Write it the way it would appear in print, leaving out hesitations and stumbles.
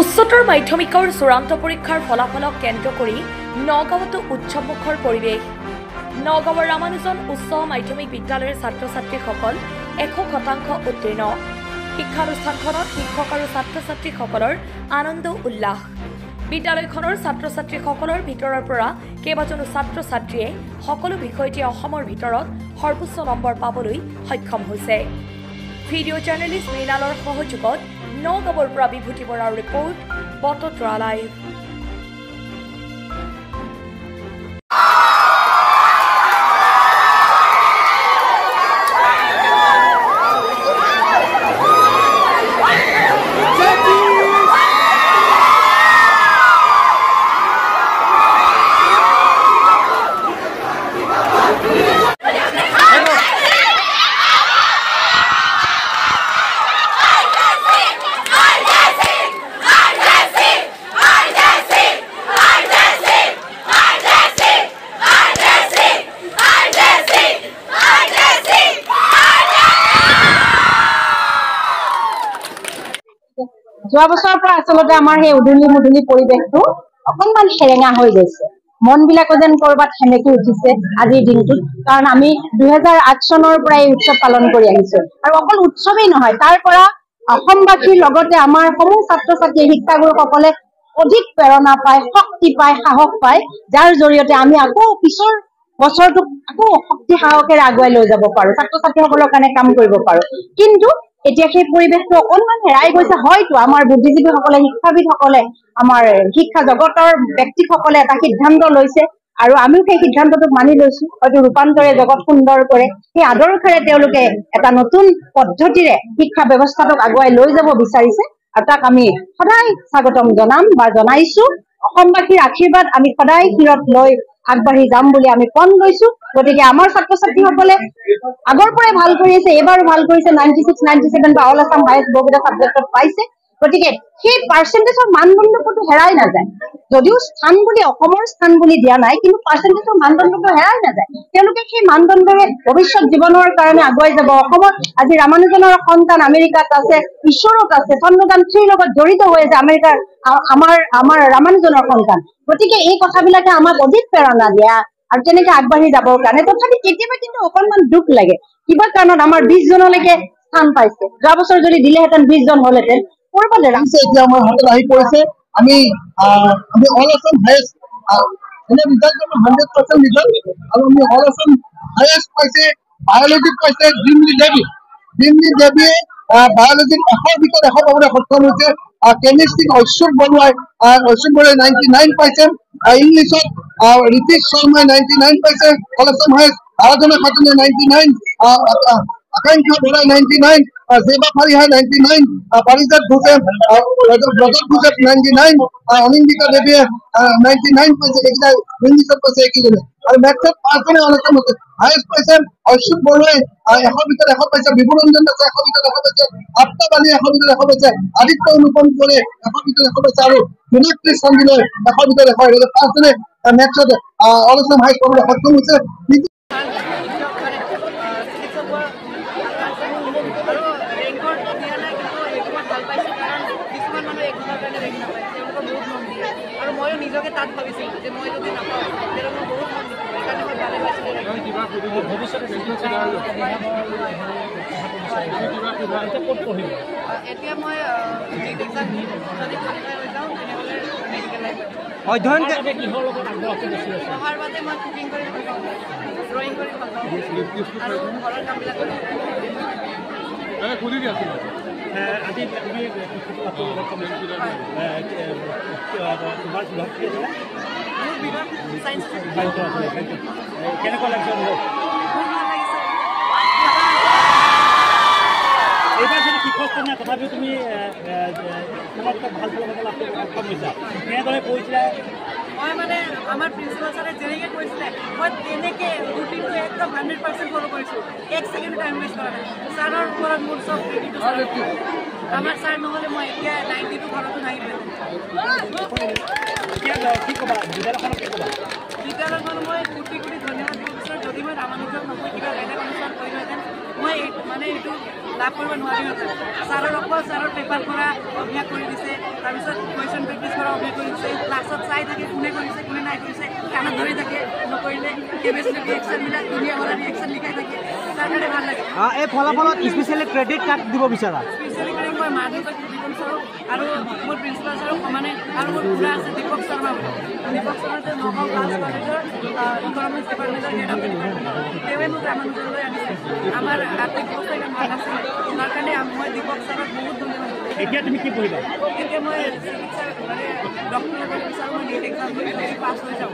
উচ্চতৰ মাধ্যমিকৰ চূড়ান্ত পৰীক্ষাৰ ফলাফলক কেন্দ্ৰ কৰি নগাঁৱতো উৎসৱমুখৰ পৰিৱেশ। নগাঁৱৰ ৰামানুজন উচ্চ মাধ্যমিক বিদ্যালয়ৰ ছাত্ৰ ছাত্ৰীসকল 100% উত্তীৰ্ণ। শিক্ষানুষ্ঠানখনত শিক্ষক আৰু ছাত্ৰ ছাত্ৰীসকলৰ আনন্দ উল্লাস। বিদ্যালয়খনৰ ছাত্ৰ ছাত্ৰীসকলৰ ভিতৰৰ পৰা কেইবাজনো ছাত্ৰ ছাত্ৰীয়ে সকলো বিষয়তে অসমৰ ভিতৰত সৰ্বোচ্চ নম্বৰ পাবলৈ সক্ষম হৈছে। ভিডিঅ' জাৰ্নেলিষ্ট মৃণালৰ সহযোগত নগাঁৱৰ পৰা বিভূতি বৰাৰ ৰিপৰ্ট, বটদ্ৰা লাইভ। যোৱা বছৰৰ পৰা আচলতে আমাৰ সেই উদুলি মুদুলি পৰিৱেশটো অকণমান সেৰেঙা হৈ গৈছে। মনবিলাকো যেন কৰবাত সেমেকি উঠিছে আজিৰ দিনটোত, কাৰণ আমি 2008 চনৰ পৰা এই উৎসৱ পালন কৰি আহিছো। আৰু অকল উৎসৱেই নহয়, তাৰ পৰা অসমবাসীৰ লগতে আমাৰ সমূহ ছাত্ৰ ছাত্ৰী শিক্ষাগুৰুসকলে অধিক প্ৰেৰণা পায়, শক্তি পায়, সাহস পায়, যাৰ জৰিয়তে আমি আকৌ পিছৰ বছৰটোক আকৌ শক্তি সাহসেৰে আগুৱাই লৈ যাব পাৰো, ছাত্ৰ ছাত্ৰীসকলৰ কাৰণে কাম কৰিব পাৰো। কিন্তু এতিয়া সেই পৰিৱেশটো অকণমান হেৰাই গৈছে। হয়তো আমাৰ বুদ্ধিজীৱীসকলে, শিক্ষাবিদসকলে, আমাৰ শিক্ষা জগতৰ ব্যক্তিসকলে এটা সিদ্ধান্ত লৈছে আৰু আমিও সেই সিদ্ধান্তটোক মানি লৈছো। হয়তো ৰূপান্তৰে জগত সুন্দৰ কৰে, সেই আদৰ্শৰে তেওঁলোকে এটা নতুন পদ্ধতিৰে শিক্ষা ব্যৱস্থাটোক আগুৱাই লৈ যাব বিচাৰিছে আৰু তাক আমি সদায় স্বাগতম জনাম বা জনাইছো। অসমবাসীৰ আশীৰ্বাদ আমি সদায় শিৰত লৈ আগবাঢ়ি যাম বুলি আমি পণ লৈছো। গতিকে আমাৰ ছাত্ৰ ছাত্ৰীসকলে আগৰ পৰাই ভাল কৰি আছে, এইবাৰো ভাল কৰিছে, 96, 97 বা অল আছাম হাইয়েষ্ট বহুকেইটা ছাবজেক্টত পাইছে। গতিকে সেই পাৰ্চেণ্টেজৰ মানদণ্ডটো হেৰাই নাযায়। যদিও স্থান বুলি অসমৰ স্থান বুলি দিয়া নাই, কিন্তু পাৰ্চেণ্টেজৰ মানদণ্ডটো হেৰাই নাযায়। তেওঁলোকে সেই মানদণ্ডৰে ভৱিষ্যত জীৱনৰ কাৰণে আগুৱাই যাব। অসমত আজি ৰামানুজনৰ সন্তান আমেৰিকাত আছে, ঈশ্বৰত আছে, চন্দ্ৰযান 3 লগত জড়িত হৈ আছে আমেৰিকাৰ আমাৰ ৰামানুজনৰ সন্তান। গতিকে এই কথাবিলাকে আমাক অধিক প্ৰেৰণা দিয়া আৰু তেনেকে আগবাঢ়ি যাবৰ কাৰণে। তথাপি কেতিয়াবা কিন্তু অকণমান দুখ লাগে, কিবা কাৰণত আমাৰ 20 জনলৈকে স্থান পাইছে। যোৱা বছৰ যদি দিলেহেঁতেন 20 জন হলহেঁতেন। কৰবাত এতিয়া আমাৰ হাতত আহি পৰিছে। আমি all Assam highest result 100% result, আৰু আমি অল আছাম হাইয়েষ্ট পাইছে বায়লজিত পাইছে ডিমলি দেৱীয়ে বায়লজিত 100 ভিতৰত 100 পাবলৈ সক্ষম হৈছে। কেমিষ্ট্ৰিত ঐশ্বৰ্য বৰুৱাই 99 পাইছে। ইংলিছত ঋতিক শৰ্মাই 99 পাইছে অল আছাম হাইয়েষ্ট। আৰাধনা খাতুনে 99, আকাংক্ষা বৰাই 99, জেবা ফাৰিহাই 99, পাৰিজাত ঘোষে ৰজত ঘোষে 99, অনিন্দিতা দেৱীয়ে 99 পাইছে। এইকেইটা ইংলিছত পাইছে এইকেইজনে। আৰু মেথছত 5 জনে অল আছাম হাইয়েষ্ট পাইছে। ঐশ্বৰ্য বৰুৱাই 100 ভিতৰত 100 পাইছে। বিভুৰঞ্জন দাসে 100 ভিতৰত 100 পাইছে। আফতাব বালিয়ে 100 ভিতৰত 100 পাইছে। আদিত্য অনুপম কোঁৱৰে 100 ভিতৰত 100 পাইছে। আৰু জোনাক্ষী চন্দিলৈ 100 ভিতৰত 100। 5 জনে মেথছত অল আছাম হাইয়েষ্ট পাবলৈ সক্ষম হৈছে। আৰু ময়ো নিজকে তাত ভাবিছিলোঁ যে মই যদি নাপাওঁ তেতিয়া মই বহুত মন দিছোঁ, সেইকাৰণে মই ভালে পাইছিলোঁ। এতিয়া মই যদি কোৱালিফাই হৈ যাওঁ তেনেহ'লে মেডিকেল লাইফ অধ্যয়ন পঢ়াৰ বাদে মই কুকিং কৰি ভাল পাওঁ, ড্ৰয়িং কৰি ভাল পাওঁ আৰু ঘৰৰ কামবিলাক কৰি আজি তুমি তোমাৰ বিভাগ কি আছিলে? মোৰ বিভাগ চায়েন্স। কেনেকুৱা লাগিছে? বহুত ভাল লাগিছে। এইবাৰ যদি শিক্ষক নাই, তথাপিও তুমি তোমাক ভাল ফলাফল লাভ কৰিবলৈ সক্ষম হৈছা। কেনেদৰে কৰিছিলা? মই মানে আমাৰ প্ৰিন্সিপাল ছাৰে যেনেকৈ কৈছিলে মই তেনেকৈ ৰুটিনটো একদম 100% ফ'ল' কৰিছোঁ। 1 ছেকেণ্ড টাইম ৱেষ্ট কৰা নাই। ছাৰৰ ওপৰত মোৰ চব ক্ৰেডিটটো আমাৰ ছাৰ নহ'লে মই এতিয়া 92 ঘৰতো নাহিলোঁ। কি ক'বা বিদ্যালয়খনক? কি ক'বা? বিদ্যালয়খন মই কোটি কোটি ধন্যবাদ দিব বিচাৰোঁ। যদি মই ৰামানুজক নকয় কিবা বেলেগ অনুষ্ঠান কৰিলোহেঁতেন, মই মানে এইটো লাভ কৰিব নোৱাৰিহঁতে ছাৰৰ অকল ছাৰৰ পেপাৰ কৰা অভ্যাস কৰি দিছে তাৰপিছত কুৱেশ্যন প্ৰেক্টিছ কৰা অভ্যাস কৰি দিছে ক্লাছত চাই থাকে কোনে কৰিছে কোনে নাই কৰিছে কাণত ধৰি থাকে নকৰিলে কেমিষ্ট্ৰি ৰিয়েকশ্যনবিলাক ধুনীয়া হ'লে ৰিয়েকশ্যন লিখাই থাকে তাৰ কাৰণে ভাল লাগে এই ফলাফলত স্পেচিয়েলি ক্ৰেডিট কাক দিব বিচাৰা স্পেচিয়েলি কৰি মই মা দেউতাক দিব বিচাৰোঁ আৰু মোৰ প্ৰিন্সিপাল ছাৰক সমানে আৰু মোৰ খুৰা আছে দীপক শৰ্মা বুলি দীপক শৰ্মা যে নগাঁও গাৰ্লছ কলেজৰ ইকনমিক্স ডিপাৰ্টমেণ্টৰ হেড অফ তেওঁৱে মোক ৰামানুজনলৈ আনিছে আমাৰ আৰ্থিক অৱস্থা ইমান ভাল নাছিলে তাৰ কাৰণে মই দীপক ছাৰক বহুত ধন্যবাদ এতিয়া তুমি কি পঢ়িবা এতিয়া মই চিকিৎসা মানে ডক্টৰ হ'ব বিচাৰোঁ মই নীট এক্সাম পাছ হৈ যাওঁ